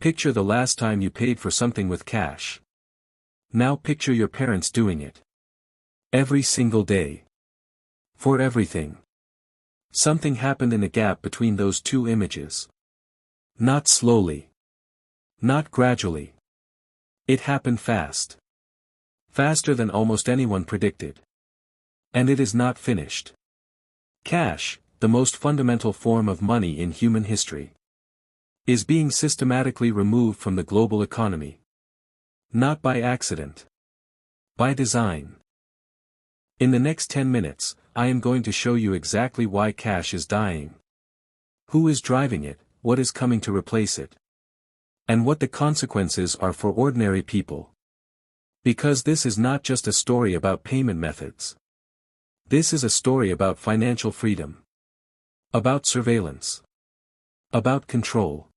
Picture the last time you paid for something with cash. Now picture your parents doing it. Every single day. For everything. Something happened in a gap between those two images. Not slowly. Not gradually. It happened fast. Faster than almost anyone predicted. And it is not finished. Cash, the most fundamental form of money in human history, is being systematically removed from the global economy. Not by accident. By design. In the next 10 minutes, I am going to show you exactly why cash is dying. Who is driving it, what is coming to replace it, and what the consequences are for ordinary people. Because this is not just a story about payment methods. This is a story about financial freedom. About surveillance. About control.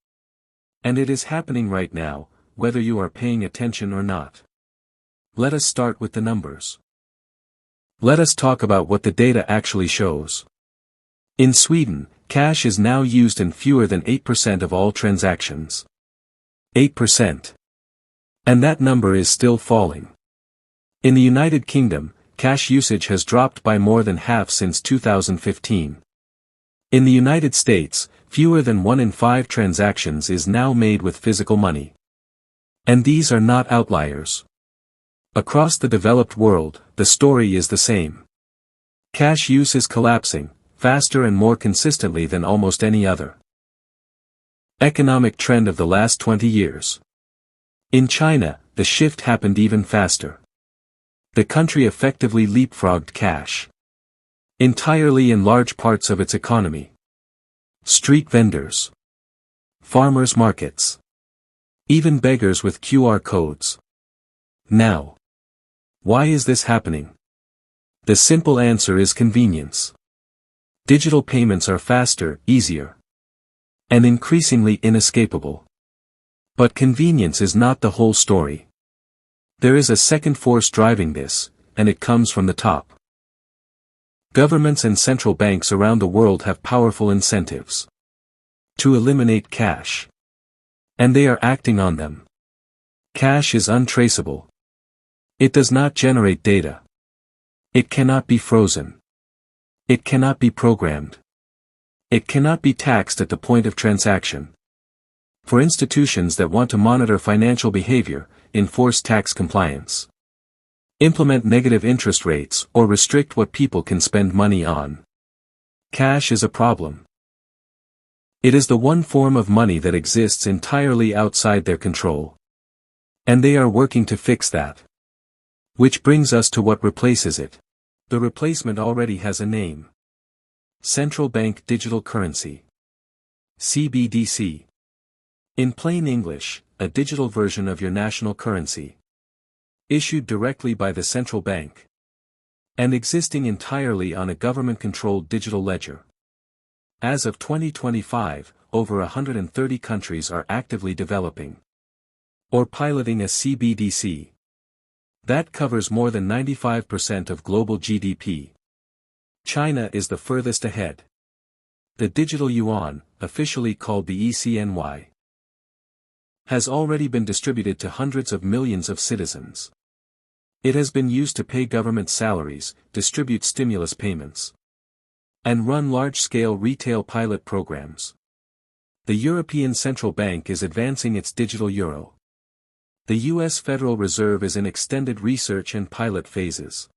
And it is happening right now, whether you are paying attention or not. Let us start with the numbers. Let us talk about what the data actually shows. In Sweden, cash is now used in fewer than 8% of all transactions. 8%. And that number is still falling. In the United Kingdom, cash usage has dropped by more than half since 2015. In the United States, fewer than 1 in 5 transactions is now made with physical money. And these are not outliers. Across the developed world, the story is the same. Cash use is collapsing, faster and more consistently than almost any other economic trend of the last 20 years. In China, the shift happened even faster. The country effectively leapfrogged cash. Entirely in large parts of its economy. Street vendors. Farmers markets. Even beggars with QR codes. Now. Why is this happening? The simple answer is convenience. Digital payments are faster, easier, and increasingly inescapable. But convenience is not the whole story. There is a second force driving this, and it comes from the top. Governments and central banks around the world have powerful incentives to eliminate cash. And they are acting on them. Cash is untraceable. It does not generate data. It cannot be frozen. It cannot be programmed. It cannot be taxed at the point of transaction. For institutions that want to monitor financial behavior, enforce tax compliance, implement negative interest rates, or restrict what people can spend money on, cash is a problem. It is the one form of money that exists entirely outside their control. And they are working to fix that. Which brings us to what replaces it. The replacement already has a name. Central Bank Digital Currency. CBDC. In plain English, a digital version of your national currency. Issued directly by the central bank. And existing entirely on a government-controlled digital ledger. As of 2025, over 130 countries are actively developing or piloting a CBDC. That covers more than 95% of global GDP. China is the furthest ahead. The digital yuan, officially called the ECNY, has already been distributed to hundreds of millions of citizens. It has been used to pay government salaries, distribute stimulus payments, and run large-scale retail pilot programs. The European Central Bank is advancing its digital euro. The US Federal Reserve is in extended research and pilot phases.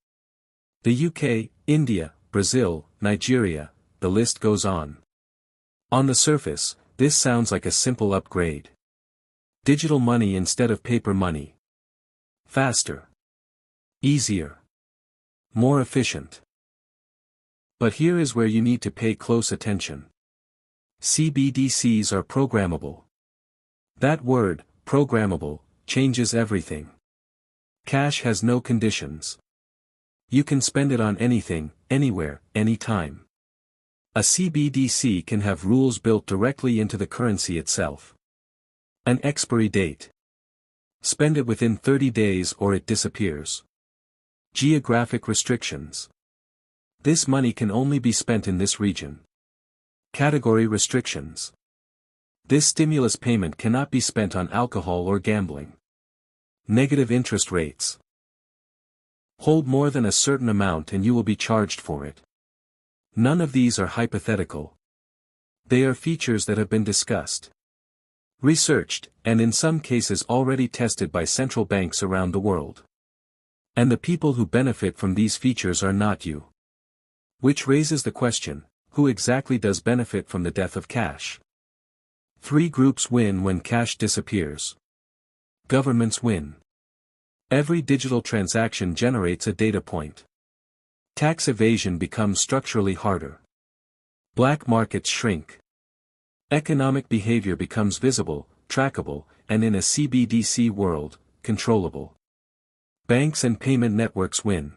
The UK, India, Brazil, Nigeria, the list goes on. On the surface, this sounds like a simple upgrade. Digital money instead of paper money. Faster. Easier. More efficient. But here is where you need to pay close attention. CBDCs are programmable. That word, programmable, changes everything. Cash has no conditions. You can spend it on anything, anywhere, anytime. A CBDC can have rules built directly into the currency itself. An expiry date. Spend it within 30 days or it disappears. Geographic restrictions. This money can only be spent in this region. Category restrictions. This stimulus payment cannot be spent on alcohol or gambling. Negative interest rates. Hold more than a certain amount and you will be charged for it. None of these are hypothetical. They are features that have been discussed, researched, and in some cases already tested by central banks around the world. And the people who benefit from these features are not you. Which raises the question, who exactly does benefit from the death of cash? 3 groups win when cash disappears. Governments win. Every digital transaction generates a data point. Tax evasion becomes structurally harder. Black markets shrink. Economic behavior becomes visible, trackable, and in a CBDC world, controllable. Banks and payment networks win.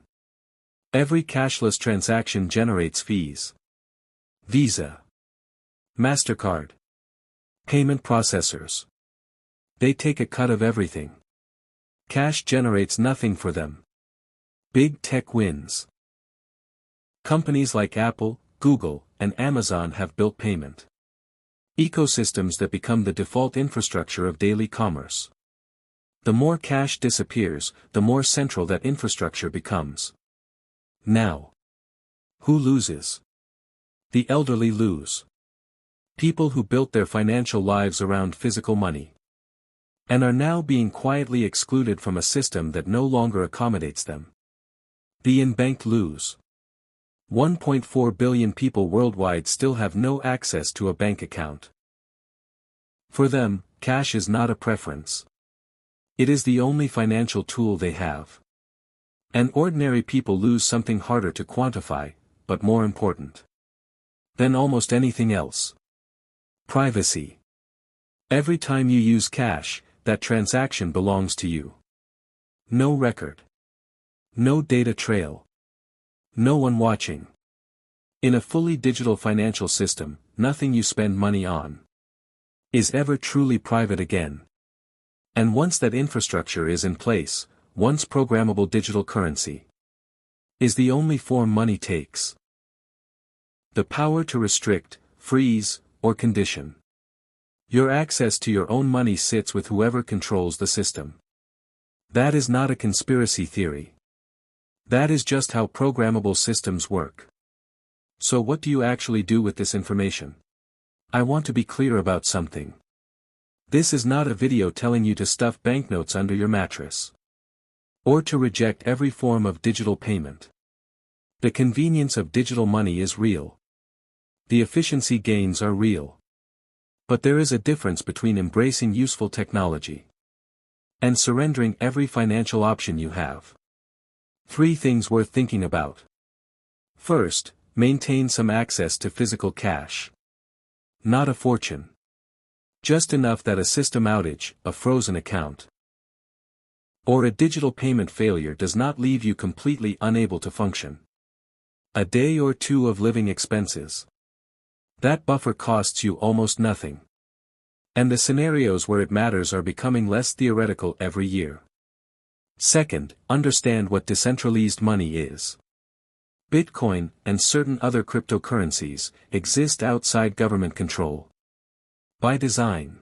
Every cashless transaction generates fees. Visa, MasterCard, payment processors. They take a cut of everything. Cash generates nothing for them. Big tech wins. Companies like Apple, Google, and Amazon have built payment ecosystems that become the default infrastructure of daily commerce. The more cash disappears, the more central that infrastructure becomes. Now, who loses? The elderly lose. People who built their financial lives around physical money and are now being quietly excluded from a system that no longer accommodates them. The unbanked lose. 1.4 billion people worldwide still have no access to a bank account. For them, cash is not a preference. It is the only financial tool they have. And ordinary people lose something harder to quantify, but more important than almost anything else. Privacy. Every time you use cash, that transaction belongs to you. No record. No data trail. No one watching. In a fully digital financial system, nothing you spend money on is ever truly private again. And once that infrastructure is in place, once programmable digital currency is the only form money takes. The power to restrict, freeze, or condition your access to your own money sits with whoever controls the system. That is not a conspiracy theory. That is just how programmable systems work. So what do you actually do with this information? I want to be clear about something. This is not a video telling you to stuff banknotes under your mattress, or to reject every form of digital payment. The convenience of digital money is real. The efficiency gains are real. But there is a difference between embracing useful technology and surrendering every financial option you have. 3 things worth thinking about. First, maintain some access to physical cash. Not a fortune. Just enough that a system outage, a frozen account, or a digital payment failure does not leave you completely unable to function. A day or 2 of living expenses. That buffer costs you almost nothing. And the scenarios where it matters are becoming less theoretical every year. Second, understand what decentralized money is. Bitcoin, and certain other cryptocurrencies, exist outside government control. By design.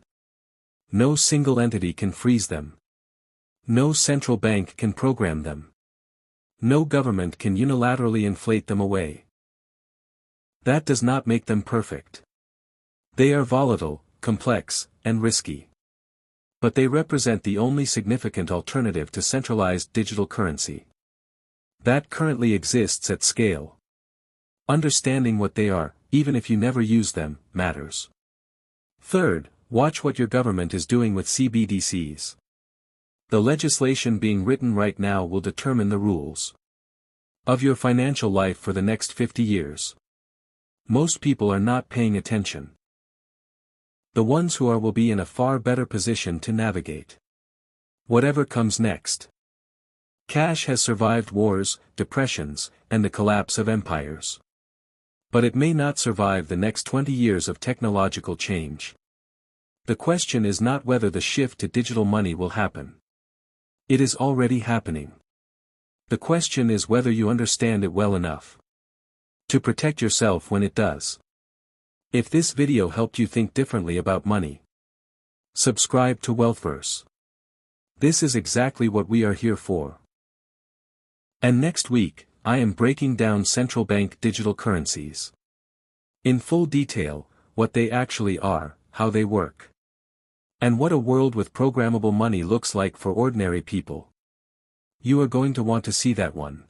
No single entity can freeze them. No central bank can program them. No government can unilaterally inflate them away. That does not make them perfect. They are volatile, complex, and risky. But they represent the only significant alternative to centralized digital currency that currently exists at scale. Understanding what they are, even if you never use them, matters. Third, watch what your government is doing with CBDCs. The legislation being written right now will determine the rules of your financial life for the next 50 years. Most people are not paying attention. The ones who are will be in a far better position to navigate whatever comes next. Cash has survived wars, depressions, and the collapse of empires. But it may not survive the next 20 years of technological change. The question is not whether the shift to digital money will happen. It is already happening. The question is whether you understand it well enough to protect yourself when it does. If this video helped you think differently about money, subscribe to WealthVerse. This is exactly what we are here for. And next week, I am breaking down central bank digital currencies. In full detail, what they actually are, how they work, and what a world with programmable money looks like for ordinary people. You are going to want to see that one.